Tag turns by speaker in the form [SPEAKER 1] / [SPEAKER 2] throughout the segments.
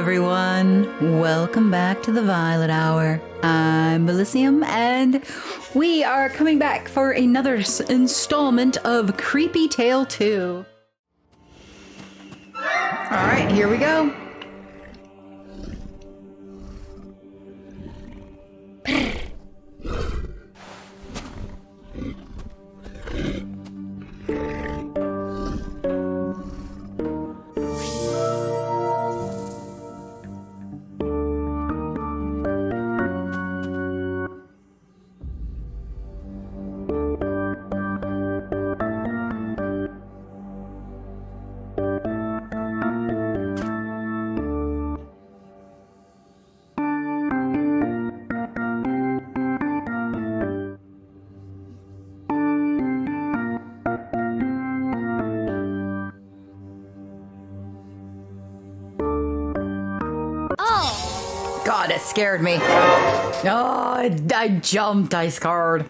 [SPEAKER 1] everyone. Welcome back to the Violet Hour. I'm Bilicium, and we are coming back for another installment of Creepy Tale 2. Alright, here we go. God, it scared me. Oh, I jumped. I scarred.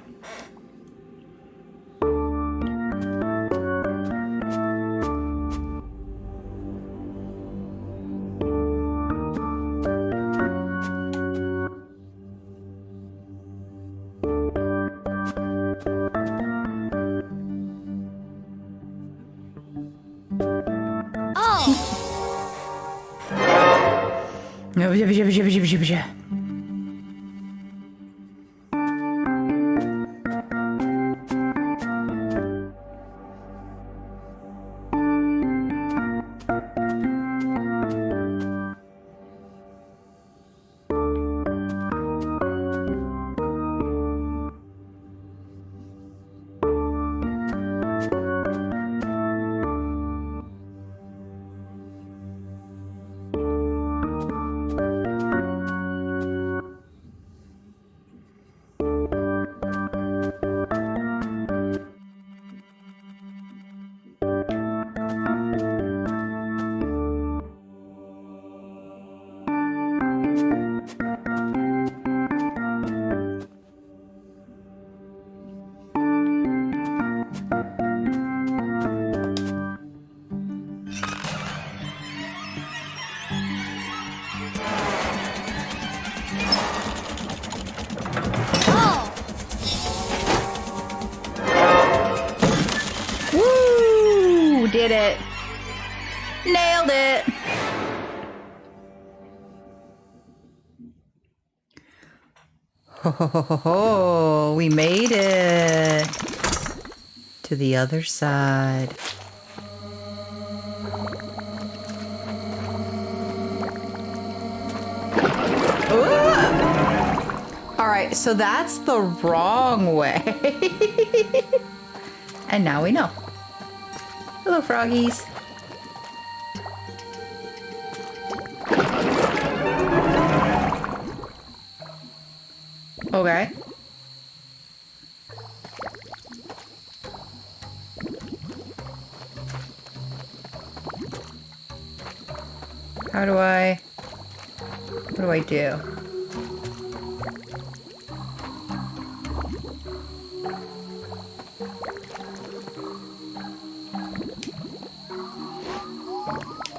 [SPEAKER 1] Did it. Nailed it. Ho ho ho ho ho. We made it to the other side. All right, so that's the wrong way. And now we know. Hello, froggies. Okay. What do I do?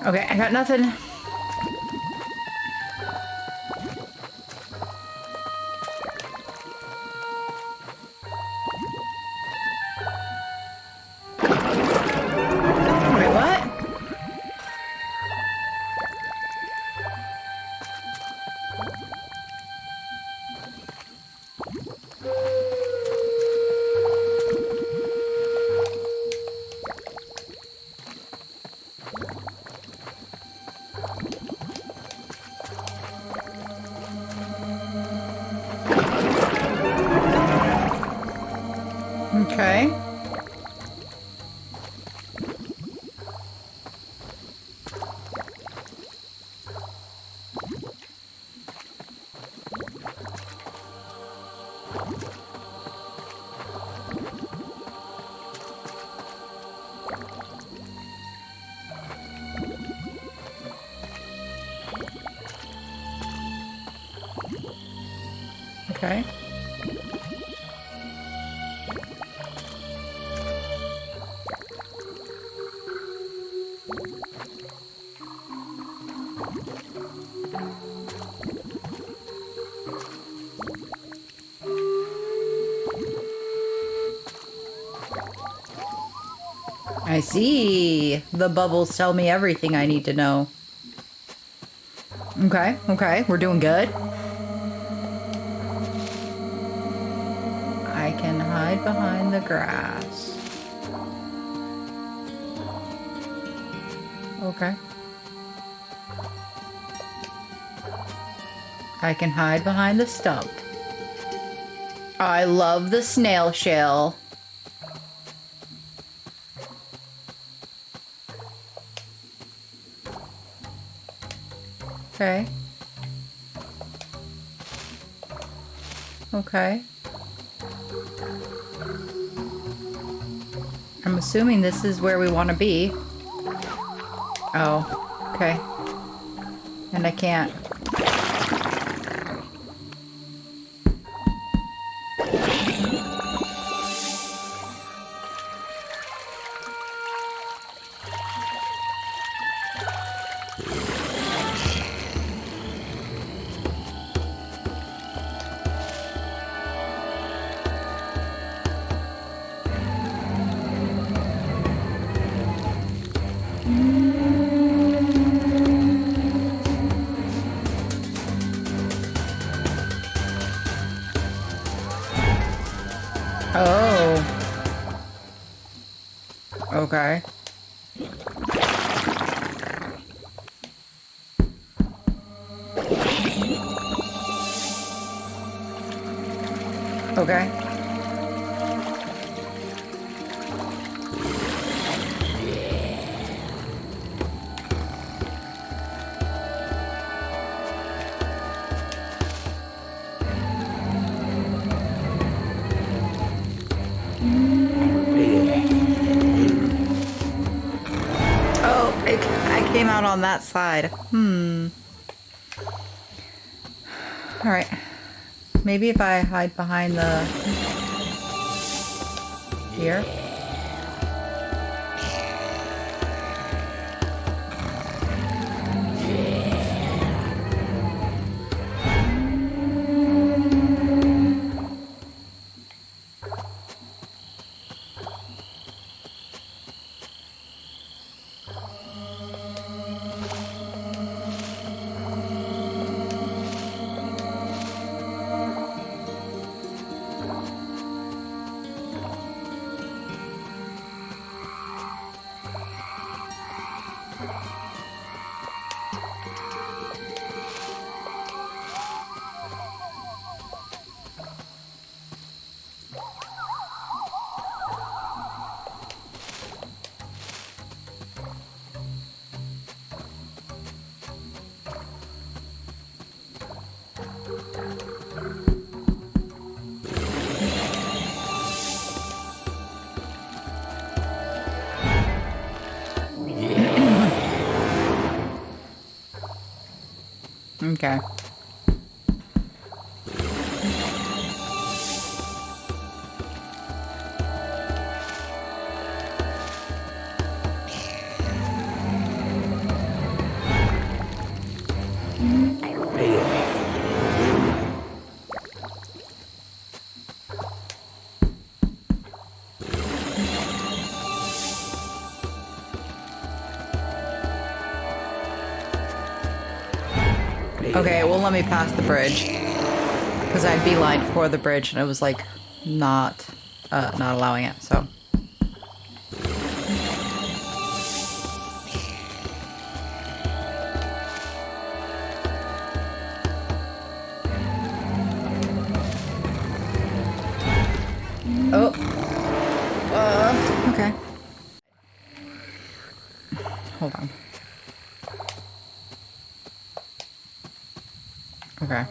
[SPEAKER 1] Okay, I got nothing. Wait, what? Okay. Okay. I see. The bubbles tell me everything I need to know. Okay, okay, we're doing good. I can hide behind the grass. Okay. I can hide behind the stump. I love the snail shell. Okay. Okay. I'm assuming this is where we want to be. Oh, okay. And I can't. Oh. Okay. Okay. Oh, I came out on that side. All right. Maybe if I hide behind the... Here? Okay. Okay, well, let me pass the bridge. Because I beelined for the bridge and it was like not allowing it, so. Oh. Okay. Hold on. Okay.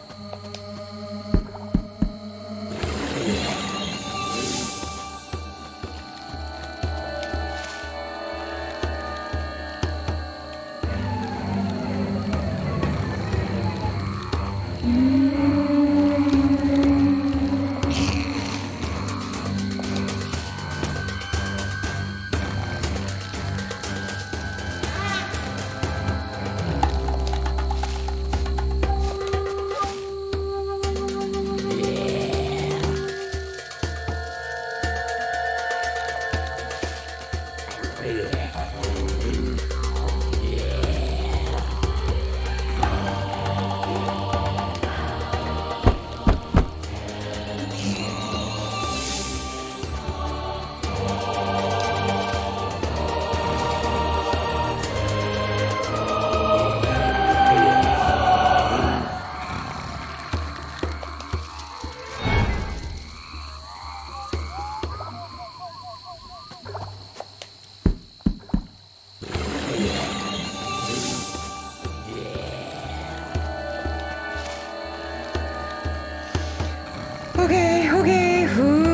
[SPEAKER 1] Okay, okay. Ooh.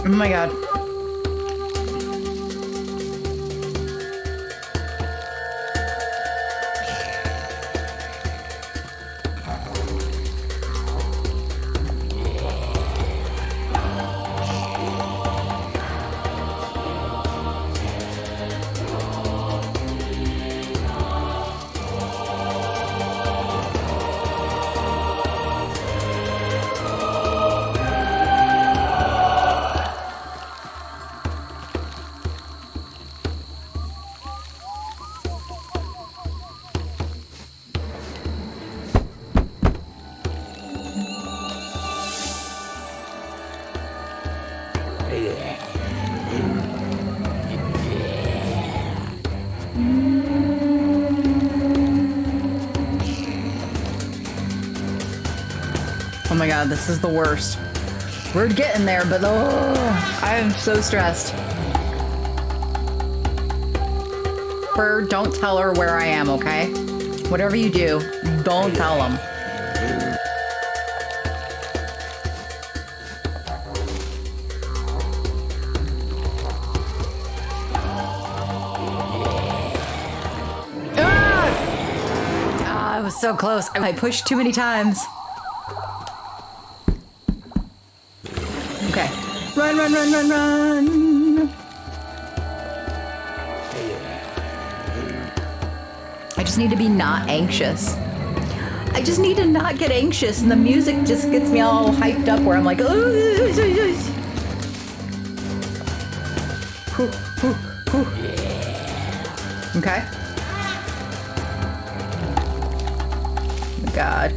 [SPEAKER 1] Oh my god. Oh my god, this is the worst. We're getting there, but oh, I'm so stressed. Bird, don't tell her where I am, okay? Whatever you do, don't tell them. Ah, I was so close. I pushed too many times. Okay. Run, run, run, run, run! I just need to be not anxious. I just need to not get anxious, and the music just gets me all hyped up where I'm like, okay. Oh my god.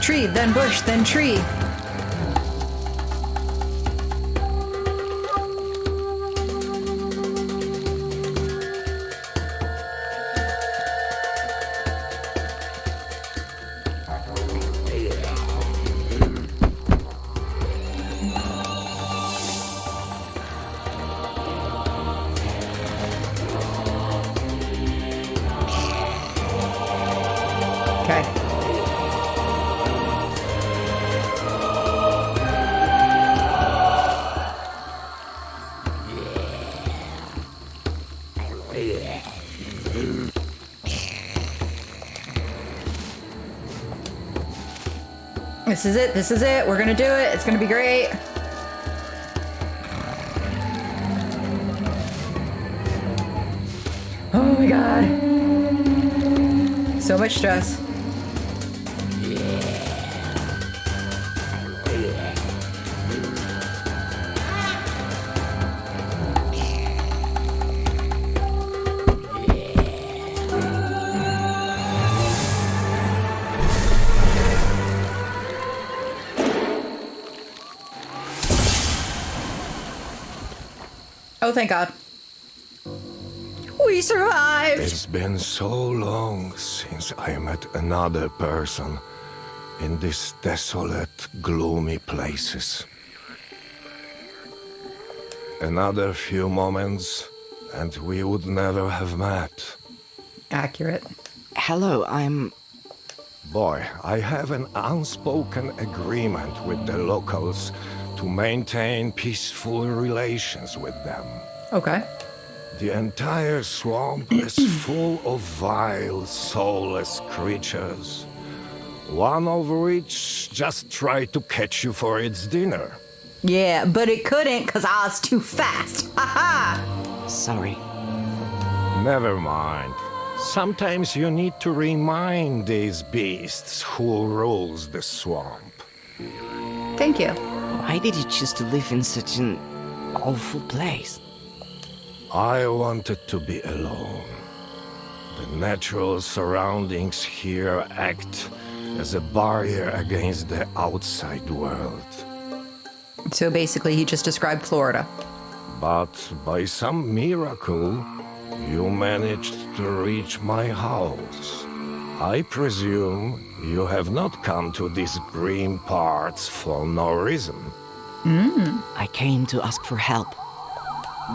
[SPEAKER 1] Tree, then bush, then tree. This is it. This is it. We're gonna do it. It's gonna be great. Oh my god. So much stress. Oh, thank God. We survived!
[SPEAKER 2] It's been so long since I met another person in these desolate, gloomy places. Another few moments, and we would never have met.
[SPEAKER 1] Accurate.
[SPEAKER 3] Hello, I'm...
[SPEAKER 2] Boy, I have an unspoken agreement with the locals to maintain peaceful relations with them.
[SPEAKER 1] Okay.
[SPEAKER 2] The entire swamp is full of vile, soulless creatures, one of which just tried to catch you for its dinner.
[SPEAKER 1] Yeah, but it couldn't because I was too fast. Ha ha!
[SPEAKER 3] sorry.
[SPEAKER 2] Never mind. Sometimes you need to remind these beasts who rules the swamp.
[SPEAKER 1] Thank you.
[SPEAKER 3] Why did you choose to live in such an awful place?
[SPEAKER 2] I wanted to be alone. The natural surroundings here act as a barrier against the outside world.
[SPEAKER 1] So basically, he just described Florida.
[SPEAKER 2] But by some miracle, you managed to reach my house. I presume you have not come to these green parts for no reason.
[SPEAKER 3] I came to ask for help.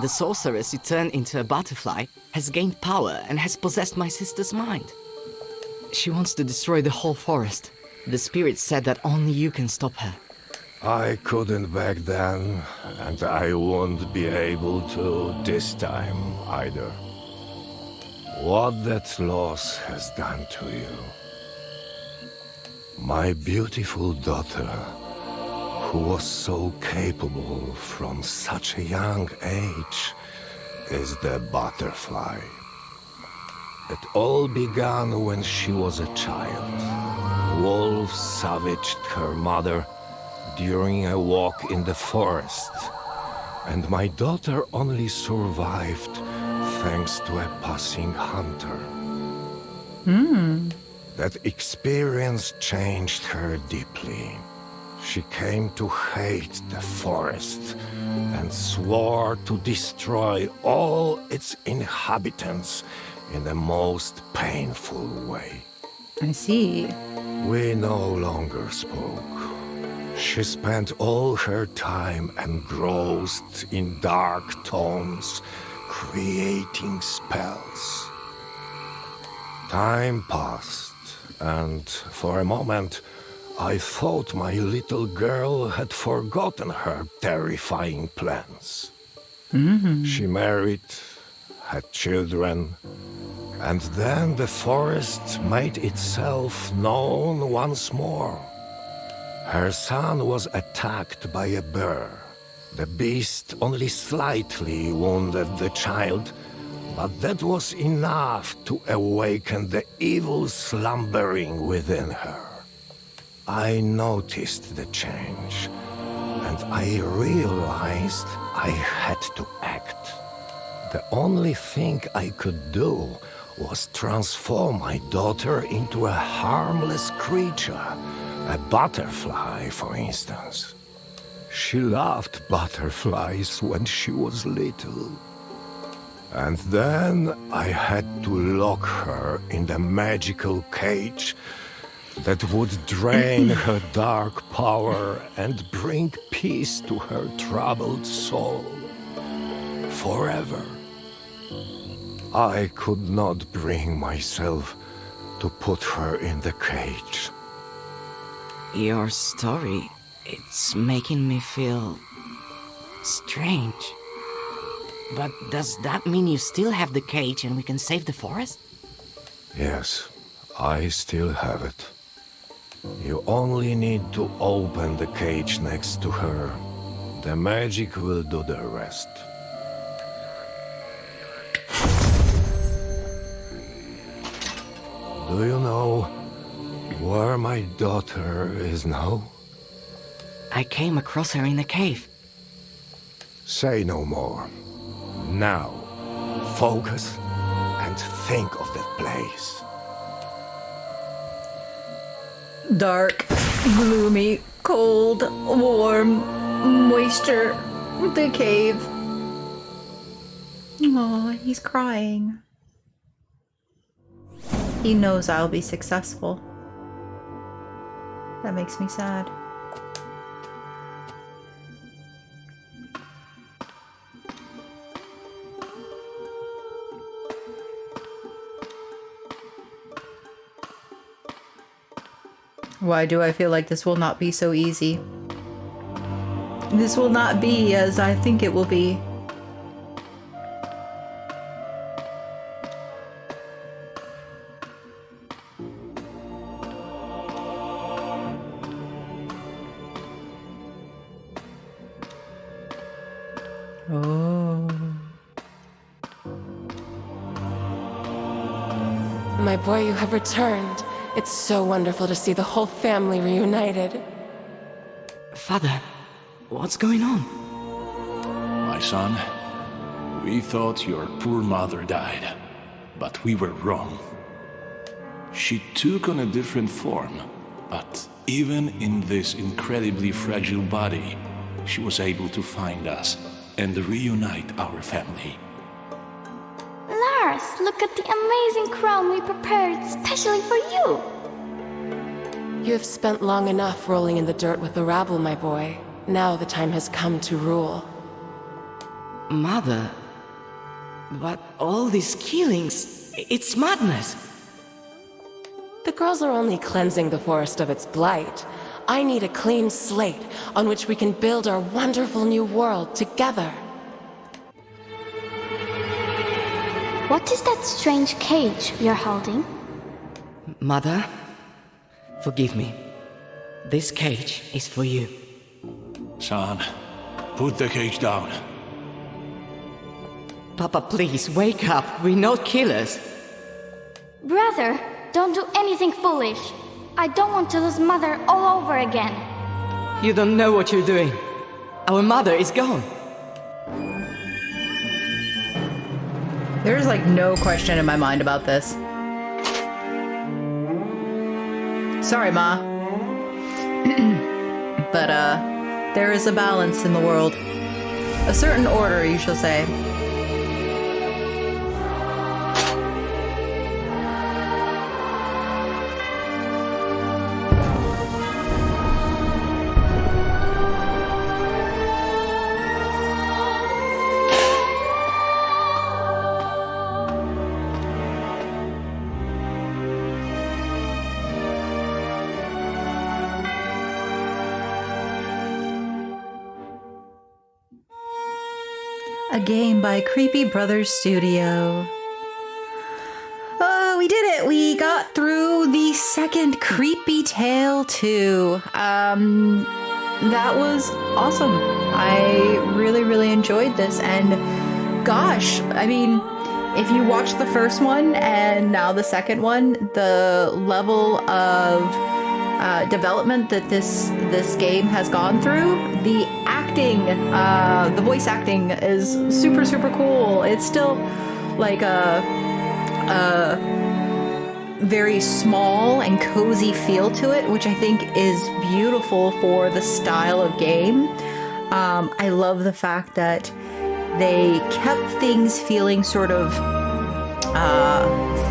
[SPEAKER 3] The sorceress you turned into a butterfly has gained power and has possessed my sister's mind. She wants to destroy the whole forest. The spirit said that only you can stop her.
[SPEAKER 2] I couldn't back then, and I won't be able to this time either. What that loss has done to you. My beautiful daughter, who was so capable from such a young age, is the butterfly. It all began when she was a child. Wolves savaged her mother during a walk in the forest, and my daughter only survived thanks to a passing hunter. That experience changed her deeply. She came to hate the forest and swore to destroy all its inhabitants in the most painful way.
[SPEAKER 1] I see.
[SPEAKER 2] We no longer spoke. She spent all her time engrossed in dark tomes, creating spells. Time passed, and for a moment, I thought my little girl had forgotten her terrifying plans. She married, had children, and then the forest made itself known once more. Her son was attacked by a bear. The beast only slightly wounded the child, but that was enough to awaken the evil slumbering within her. I noticed the change, and I realized I had to act. The only thing I could do was transform my daughter into a harmless creature, a butterfly, for instance. She loved butterflies when she was little. And then I had to lock her in the magical cage that would drain her dark power and bring peace to her troubled soul. Forever. I could not bring myself to put her in the cage.
[SPEAKER 3] Your story, it's making me feel strange. But does that mean you still have the cage and we can save the forest?
[SPEAKER 2] Yes, I still have it. You only need to open the cage next to her. The magic will do the rest. Do you know where my daughter is now?
[SPEAKER 3] I came across her in a cave.
[SPEAKER 2] Say no more. Now, focus and think of that place.
[SPEAKER 1] Dark, gloomy, cold, warm, moisture, the cave. Oh, he's crying. He knows I'll be successful. That makes me sad. Why do I feel like this will not be so easy? This will not be as I think it will be. Oh.
[SPEAKER 4] My boy, you have returned. It's so wonderful to see the whole family reunited.
[SPEAKER 3] Father, what's going on?
[SPEAKER 5] My son, we thought your poor mother died, but we were wrong. She took on a different form, but even in this incredibly fragile body, she was able to find us and reunite our family.
[SPEAKER 6] Lars, look at the amazing crown we prepared especially for you.
[SPEAKER 4] You have spent long enough rolling in the dirt with the rabble, my boy. Now the time has come to rule.
[SPEAKER 3] Mother, but all these killings, it's madness.
[SPEAKER 4] The girls are only cleansing the forest of its blight. I need a clean slate on which we can build our wonderful new world together.
[SPEAKER 6] What is that strange cage you're holding?
[SPEAKER 3] Mother, forgive me. This cage is for you.
[SPEAKER 5] Son, put the cage down.
[SPEAKER 3] Papa, please, wake up. We're not killers.
[SPEAKER 6] Brother, don't do anything foolish. I don't want to lose Mother all over again.
[SPEAKER 3] You don't know what you're doing. Our mother is gone.
[SPEAKER 1] There's like no question in my mind about this. Sorry, Ma. But, there is a balance in the world. A certain order, you shall say. A game by Creepy Brothers Studio. Oh, we did it! We got through the second Creepy Tale 2. That was awesome. I really, really enjoyed this, and gosh, I mean, if you watch the first one and now the second one, the level of development that this game has gone through, the acting, the voice acting is super, super cool. It's still like a very small and cozy feel to it, which I think is beautiful for the style of game. I love the fact that they kept things feeling sort of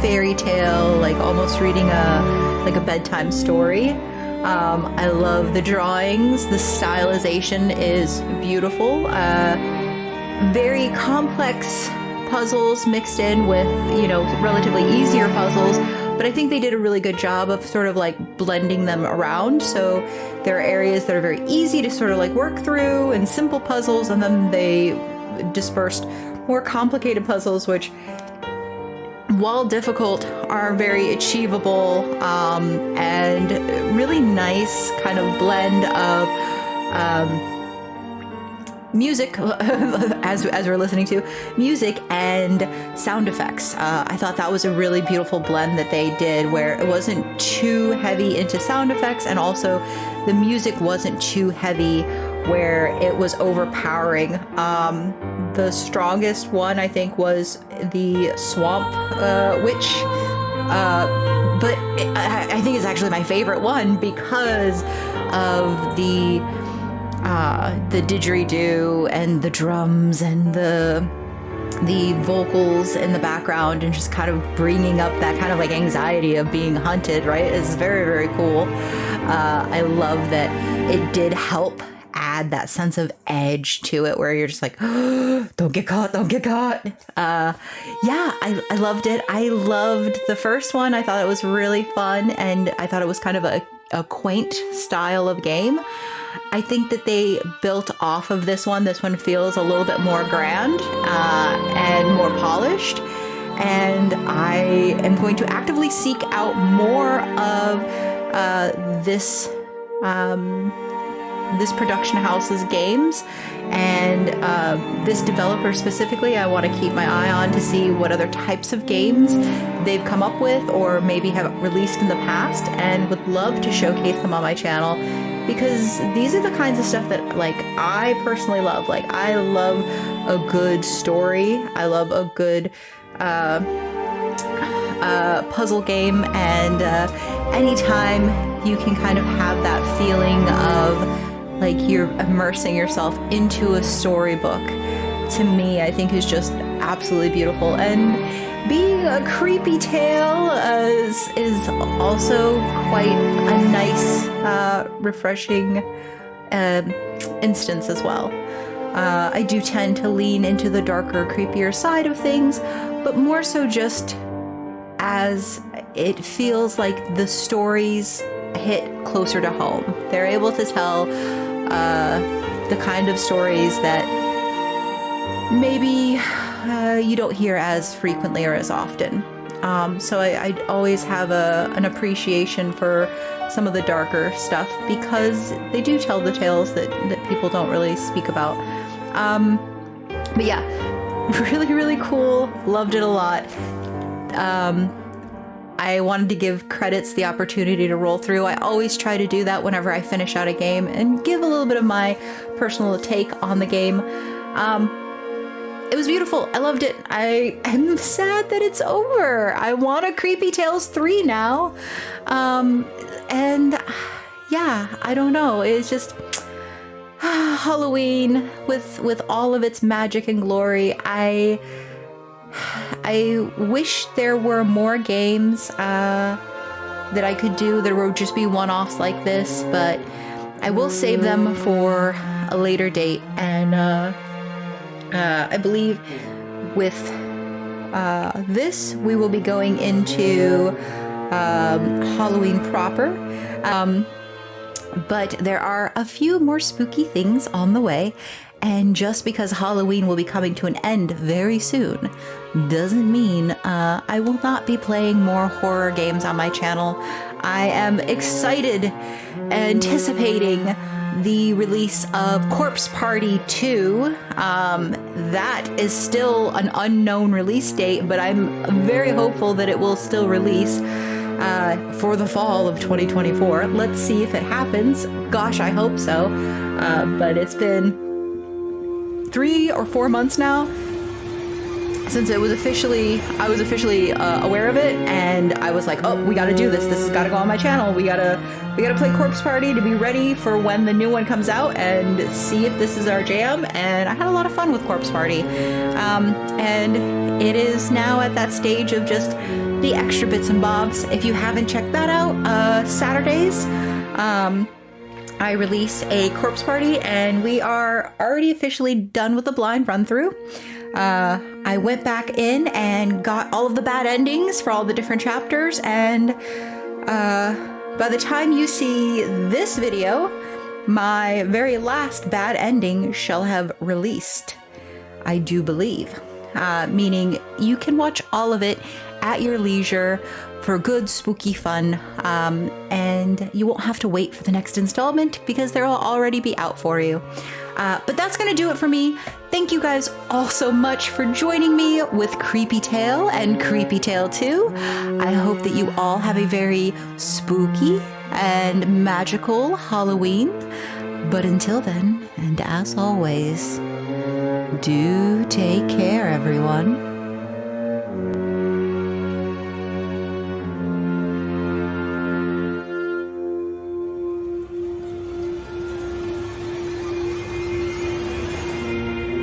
[SPEAKER 1] fairy tale, like almost reading a bedtime story. I love the drawings. The stylization is beautiful. Very complex puzzles mixed in with, relatively easier puzzles. But I think they did a really good job of sort of like blending them around. So there are areas that are very easy to sort of like work through and simple puzzles, and then they dispersed more complicated puzzles, which while difficult, are very achievable, and really nice kind of blend of music, as we're listening to, music and sound effects. I thought that was a really beautiful blend that they did, where it wasn't too heavy into sound effects, and also the music wasn't too heavy where it was overpowering. The strongest one, I think, was the Swamp Witch, but I think it's actually my favorite one because of the didgeridoo and the drums and the vocals in the background, and just kind of bringing up that kind of like anxiety of being hunted, right? It's very, very cool. I love that it did help add that sense of edge to it, where you're just like, oh, don't get caught, don't get caught. Yeah, I loved it. I loved the first one. I thought it was really fun, and I thought it was kind of a quaint style of game. I think that they built off of this one. This one feels a little bit more grand and more polished. And I am going to actively seek out more of this production house's games, and this developer specifically. I want to keep my eye on to see what other types of games they've come up with or maybe have released in the past, and would love to showcase them on my channel, because these are the kinds of stuff that, like, I personally love. Like, I love a good story. I love a good puzzle game, and anytime you can kind of have that feeling of like you're immersing yourself into a storybook, to me, I think is just absolutely beautiful. And being a creepy tale is also quite a nice, refreshing instance as well. I do tend to lean into the darker, creepier side of things, but more so just as it feels like the stories hit closer to home. They're able to tell the kind of stories that maybe you don't hear as frequently or as often. So I always have an appreciation for some of the darker stuff, because they do tell the tales that people don't really speak about. But yeah, really, really cool. Loved it a lot. I wanted to give credits the opportunity to roll through. I always try to do that whenever I finish out a game and give a little bit of my personal take on the game. It was beautiful. I loved it. I am sad that it's over. I want a Creepy Tales 3 now. And yeah, I don't know. It's just Halloween with all of its magic and glory. I wish there were more games that I could do. There would just be one-offs like this, but I will save them for a later date. And I believe with this, we will be going into Halloween proper. But there are a few more spooky things on the way. And just because Halloween will be coming to an end very soon doesn't mean I will not be playing more horror games on my channel. I am excited, anticipating the release of Corpse Party 2. That is still an unknown release date, but I'm very hopeful that it will still release for the fall of 2024. Let's see if it happens. Gosh, I hope so. But it's been 3 or 4 months now since I was officially aware of it, and I was like, oh, we gotta do this. This has gotta go on my channel. We gotta play Corpse Party to be ready for when the new one comes out and see if this is our jam. And I had a lot of fun with Corpse Party. And it is now at that stage of just the extra bits and bobs. If you haven't checked that out, Saturdays, I release a Corpse Party, and we are already officially done with the blind run through. I went back in and got all of the bad endings for all the different chapters, and by the time you see this video, my very last bad ending shall have released, I do believe. meaning you can watch all of it at your leisure for good spooky fun, and you won't have to wait for the next installment because they'll already be out for you. But that's going to do it for me. Thank you guys all so much for joining me with Creepy Tale and Creepy Tale 2. I hope that you all have a very spooky and magical Halloween. But until then, and as always, do take care, everyone.